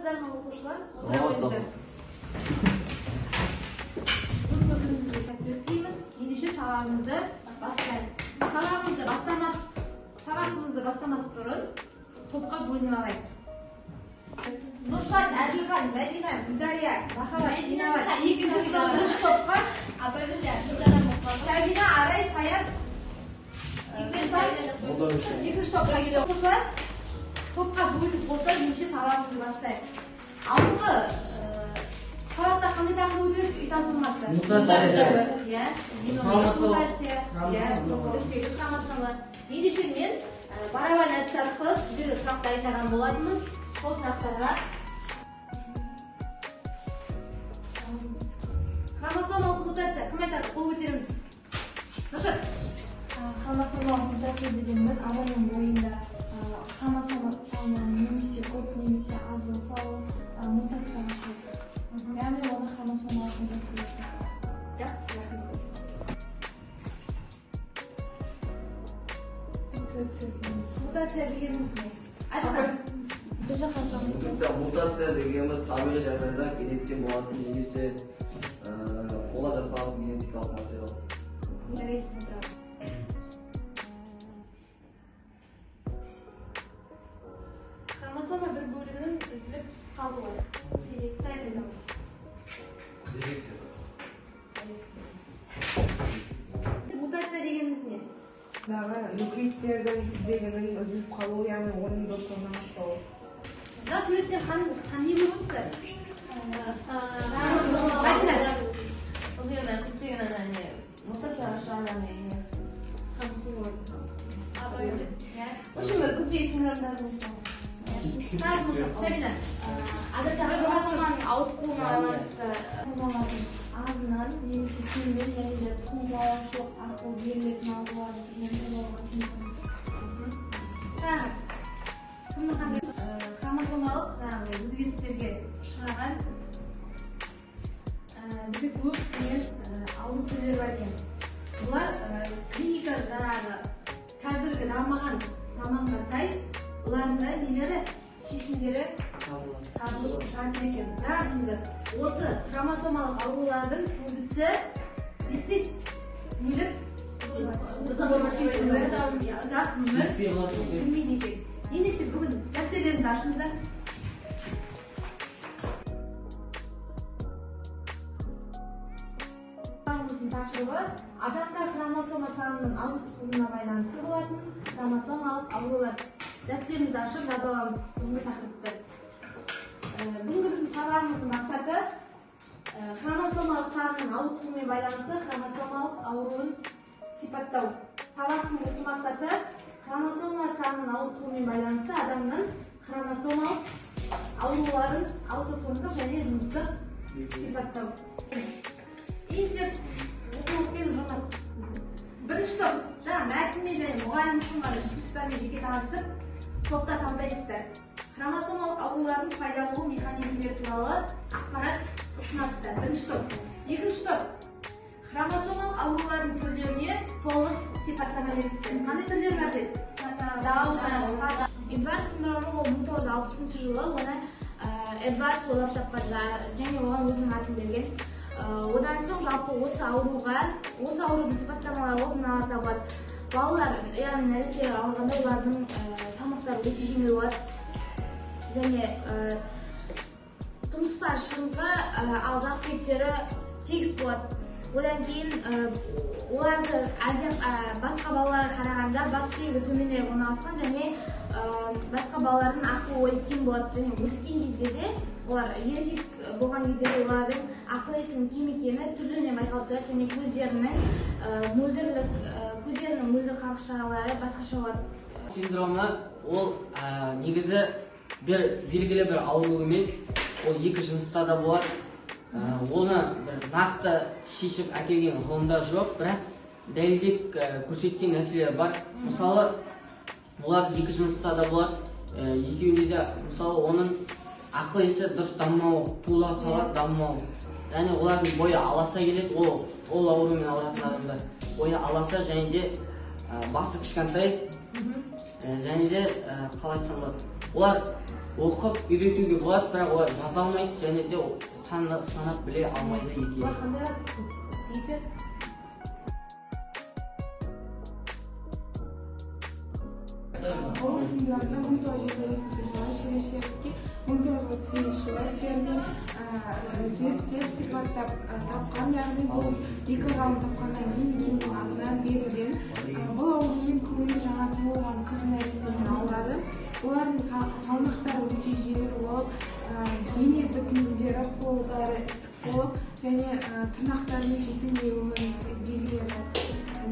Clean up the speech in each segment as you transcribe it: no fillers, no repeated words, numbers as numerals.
саламатсыздар ма оқушылар? Бүгінгі күнімізге сәтті өтейміз. Ендеше сабағымызды бастаймыз. Сабағымызды бастамас бұрын топқа бөлініп алайық. Нұршат, Әділхан, Мәдина, Гүлдария, Махаббат, Динава, екінші топқа Сәбина, Арай, Саят, екінші топқа келеді. Оқушылар топқа бөлініп болса, ендеше сабағымызды бастайық. Алдыңғы сабақта қандай тақырып өтеді? Үй тапсырмасы. Ендеше мен барабан әдісі арқылы сіздерге сұрақтар айтаған болатынмын. Сол сұрақтарға хромосомалық мутация кім айтады? Қол көтеріңіз. Нұршат. Хромосомалық мутация дегеніміз адамның бойында хромосома саны немесе көп немесе аз болса ол мутацияға ұшырайды. Яғни оны хромосомалық мутация дейді. Жақсы. Мутация дегеніміз не? Айтқан. Мутация дегеніміз табиғи жағдайда генеттен болатын немесе қола жасалатын генетикалық материал. Хромосома бір бөлігінің үзіліп түсіп қалды ғой. Селекция айтады. Мутация дегеніміз не? Нуклеидтердің тізбегінің үзіліп қалуы, яғни оның дұрыстығынан аспауы. Да, суреттен қандай болып тұрсыздар? Мутацияға ұшыраған көптеген синдромдардың Сәбина, хромосоманың ауытқуына байланысты азынан немесе кемден және де тұқым қуалаушылық арқылы берілетін аурулардың хромосомалық өзгерістерге ұшыраған бізде көптеген ауру түрлері бар екен. Бұлар клиника қазіргі дамыған заманға сай оларында нелері шешімдері табылып жатыр екен. Бірақ енді осы хромосомалық аурулардың көбісі десек өліп ұзақ өмір сүрмейді екен. Ендеше бүгін дәптеріңізді ашыңыздар. Сабағымыздың тақырыбы адамда хромосома санының ауытқуына байланысты болатын хромосомалық аурулар. Дәптеріңізді ашып жаза аламыз бүгінгі тақырыпты. Бүгінгі біздің сабағымыздың мақсаты хромосомалық санның ауытқуымен байланысты хромосомалық ауруын сипаттау. Сабақтың осы мақсаты хромосома санның ауытқуымен байланысты адамның хромосомалық ауруларын аутосомдық және жыныстық сипаттау. Енді оқулықпен жұмыс. Бірінші топ, жаңа мәтінмен және мұғалім ұсынған курстармен жеке танысып, топта таңдайсыздар. Хромосомалық аурулардың пайда болу механизмдері туралы ақпарат ұсынасыздар. Бірінші топ. Екінші топ. Хромосомалық аурулардың түрлеріне толық сипаттама бересіздер. Қандай түрлер бар деді? Эдвард синдромы ол 1960 жылы оны Эдвард ойлап тапқан және оған өзінің атын берген. Одан соң жалпы осы аурудың сипаттамалары мыналарда болады. Балалар, яғни нәрестелер ауырғанда олардың салмақтары өте жеңіл болады. Және тұрмыстар шығыңқы, ал жақсылықтері тегіс болады. Одан кейін оларды басқа балаларға қарағанда бас сүйегі төменірек орналасқан және басқа балалардың ақыл ойы кем болады. Және өскен кезде де олар ересек болған кезде де олардың ақыл есінің кем екені түрлене байқалып тұрады және көздерінің мөлдір қабықшалары басқаша болады. Синдромы ол негізі белгілі бір ауру емес, ол екі жыныста да болады. Оны бір нақты шешіп әкелген ғылымда жоқ, бірақ дәлелдеп көрсеткен нәрселер бар. Мысалы, олар екі жыныста да болады. Екеуінде де, мысалы, оның ақыл есі дұрыс дамымау, туыла сала дамымау. Яғни олардың бойы аласа келеді, ол аурумен ауыратын адамдар. Бойы аласа және де басы кішкентай, және де қалай айтсам болады. Олар оқып үйретуге болады, бірақ олар жаза алмайды және де санап біле алмайды екен. Бұлар қандай гипер? Олысындағында 1930 жылы Шерешевский 1930 жылы термин зерттеп сипаттап тапқан, яғни бұл екі ғалым тапқаннан кейін екеуінің атынан берілген. Бұл аурумен көңілі жаңа туылған қыз нәрестемен ауырады. Олардың салмақтары өте жеңіл болып, дене бітімдері, қолдары ісік болып және тырнақтарының жетілмеуінің белгілері,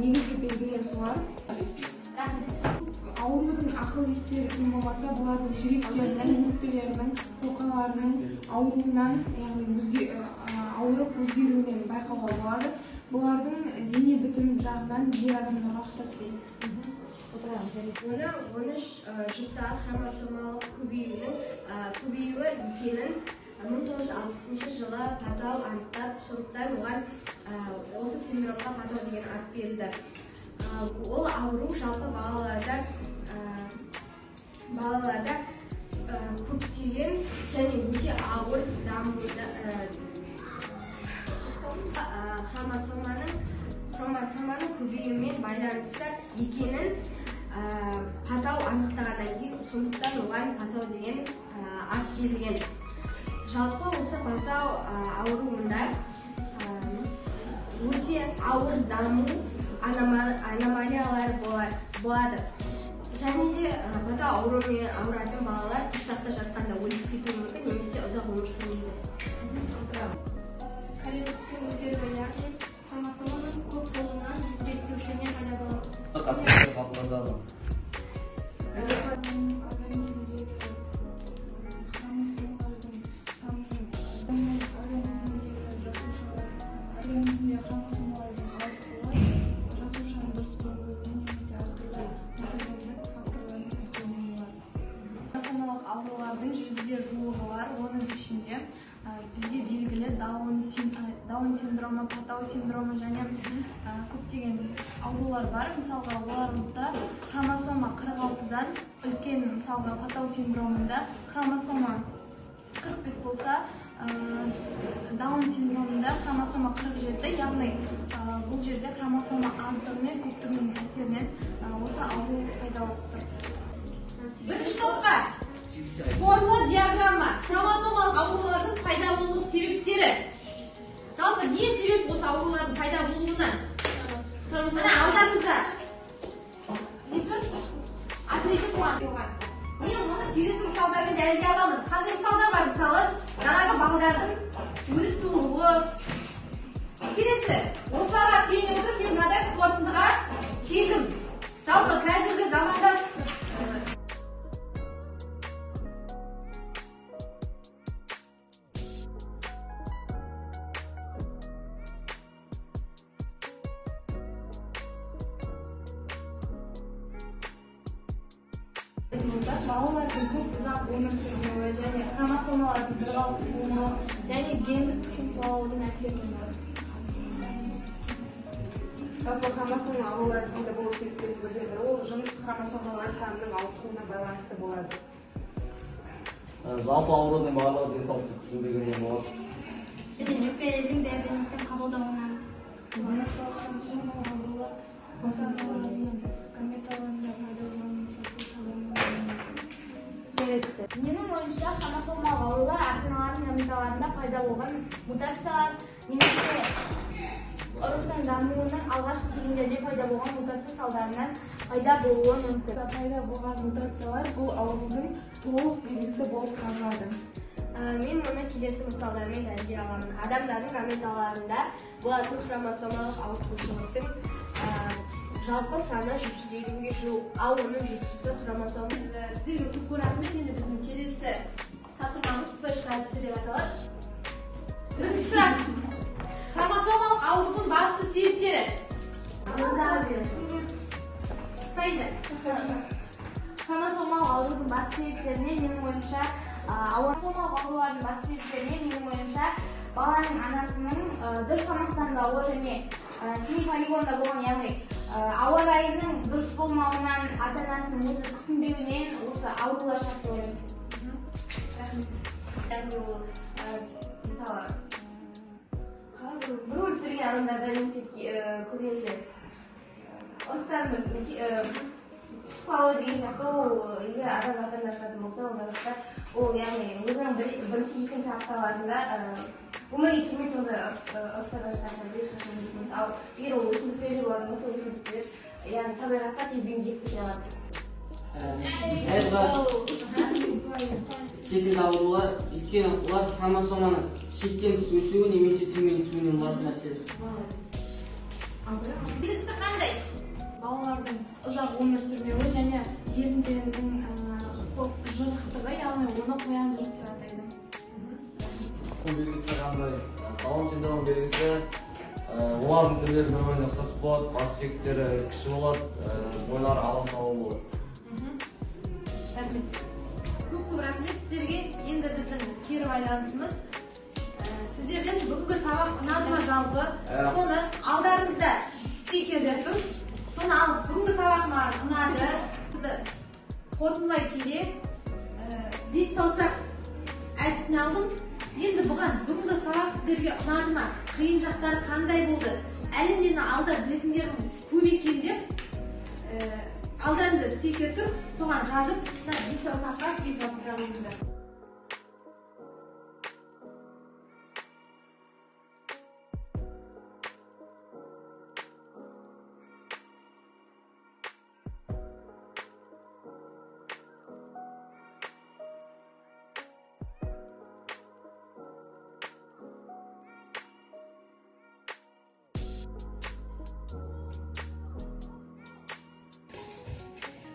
негізгі белгілері солар. Аурудың ақыл естері кем болмаса, бұлардың жүректерінің, өкпелерінің, тоқаларының ауруынан, яғни ауырып өзгеруінен байқауға болады. Бұлардың дене бітім жағынан ер адамдарға ұқсаспайды. Оны 13 жұптағы хромосомалық көбеюі екенін 1960 жылы Патау анықтап, сондықтан оған осы синдромға Патау деген ат берілді. Ол ауру жалпы балаларда көптеген және өте ауыр дамуда хромосоманың көбеюімен байланысты екенін Патау анықтағаннан кейін, сондықтан оған Патау деген ат берілген. Жалпы осы Патау ауруында өте ауыр даму аномалиялар болады. Және де Патау ауруымен ауыратын балалар ұстақта жатқанда өліп кетуі мүмкін, немесе ұзақ өмір сүрмейді. Коллективтің өзгеруі, яғни хромосоманың код қолынан өзгерістірушілігінен пайда болады. Қасиеттер қалыптасады. Аурулардың жүзге жуығы бар, оның ішінде бізге белгілі Даун синдромы, Патау синдромы және көптеген аурулар бар. Мысалға, оларда хромосома 46-дан үлкен, мысалға, Патау синдромында хромосома 45 болса, Даун синдромында хромосома 47, яғни бұл жерде хромосома аздығы мен көптігінің әсерінен осы ауру пайда болып тұр. Бірінші топқа формула диаграмма, хромосомалық аурулардың пайда болу себептері. Жалпы не себеп осы аурулардың пайда болуына? Мына алдарыңызда не тұр? Атлеті соған. Мен оны келесі мысалдармен дәлелдей аламын. Қандай мысалдар бар? Мысалы, жаңағы балдардың өліп туылуы. Келесі, осыларға сүйене отырып, мен мынадай қорытындыға келдім. Жалпы қазіргі заманда балалардың көп ұзақ өмір сүрмеуі және хромосомалардың бірқалыпты болмауы және гендік тұқым қуалаудың әсерінен болады. Жалпы хромосома аурулардың пайда болу себептерінің бірі ол жыныс хромосомалар санының ауытқуына байланысты болады. Жалпы аурудың барлығы денсаулықтың күтілмегенінен болады. Және жүктелетін диагнозды қабылдауынан. Менің ойымша, хромосомалық аурулар ата-аналардың гаметаларында пайда болған мутациялар немесе ұрықтың дамуының алғашқы кезеңдерде пайда болған мутация салдарынан пайда болуы мүмкін. Пайда болған мутациялар бұл аурудың толық белгісі болып табылады. Мен мұны келесі мысалдармен дәлелдей аламын. Адамдардың гаметаларында болатын хромосомалық ауытқушылықтың жалпы саны 350-ге жуық, ал оның 700-і хромосом. Сіздерге көп рахмет. Енді біздің келесі тапсырмамыз флеш әдісі деп аталады. Бірінші сұрақ. Хромосомалық аурудың басты себептері. Қысайды. Хромосомалық аурудың басты себептеріне менің ойымша, хромосомалық аурулардың басты себептеріне менің ойымша, баланың анасының дұрыс тамақтанбауы және семей полигонында болған, яғни ауа райының дұрыс болмауынан, ата-анасының өзі күтінбеуінен осы аурулар шықты ойлаймын. рахмет. Яғни ол мысалы бір өлтірген адамдарда немесе көбінесе ұрықтардың психология деген сияқты ол егер адам қатарына шығатын болса онда ол яғни өзінің бірінші екінші апталарында өмірге келмейтін ондай ұрықтар шығарса ешқашан келмейді. Ал егер ол өсімдіктерде болатын болса өсімдіктер яғни табиғатқа тезбен жетіп кете алады. Секілді аурулар, өйткені олар хромосоманың шектен тыс өсуі немесе төмен түсуінен болатын нәрселер. Белгісі қандай? Балалардың ұзақ өмір сүрмеуі және еріндерінің жырықтығы, яғни оны қоян жырық деп атайды. Бұл белгісі қандай? Даун синдромы белгісі олардың түрлері бір-біріне ұқсас болады, бас сүйектері кіші болады, бойлары аласалы болады. Рахмет. Көп рахмет сіздерге. Енді біздің кері байланысымыз сіздерден бүгінгі сабақ ұнады ма жалпы? Соны алдарыңызда стикерлер тұр. Соны алып бүгінгі сабақ маған ұнады. Қорытындылай келе 5 саусақ әдісін алдым. Енді бұған бүгінгі сабақ сіздерге ұнады ма? Қиын жақтары қандай болды? Әлемден алда білетіндерім көп екен деп алдарыңызда стикер тұр. Соған жазып, 5 саусаққа 5 саусақ.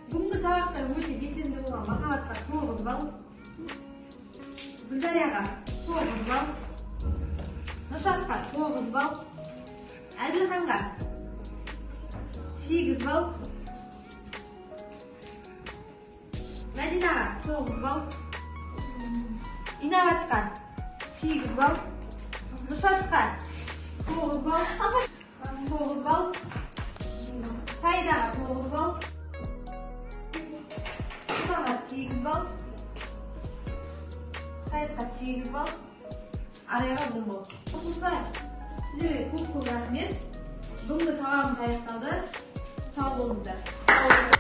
Бүгінгі сабақтар өте белсенді болған. Махаббатқа 9 балл, Гүлдарияға 9 балл, Нұршатқа 9 балл, Әділханға 8 балл, Мәдинаға 9 балл, Инабатқа 8 балл, Нұршатқа 9 балл, 9 балл, Саидаға 9 балл, 8 балл, Саидқа 8 балл, Арайға 10 балл. Оқушылар, сіздерге көп рахмет. Бүгінгі сабағымыз аяқталды. Сау болыңыздар.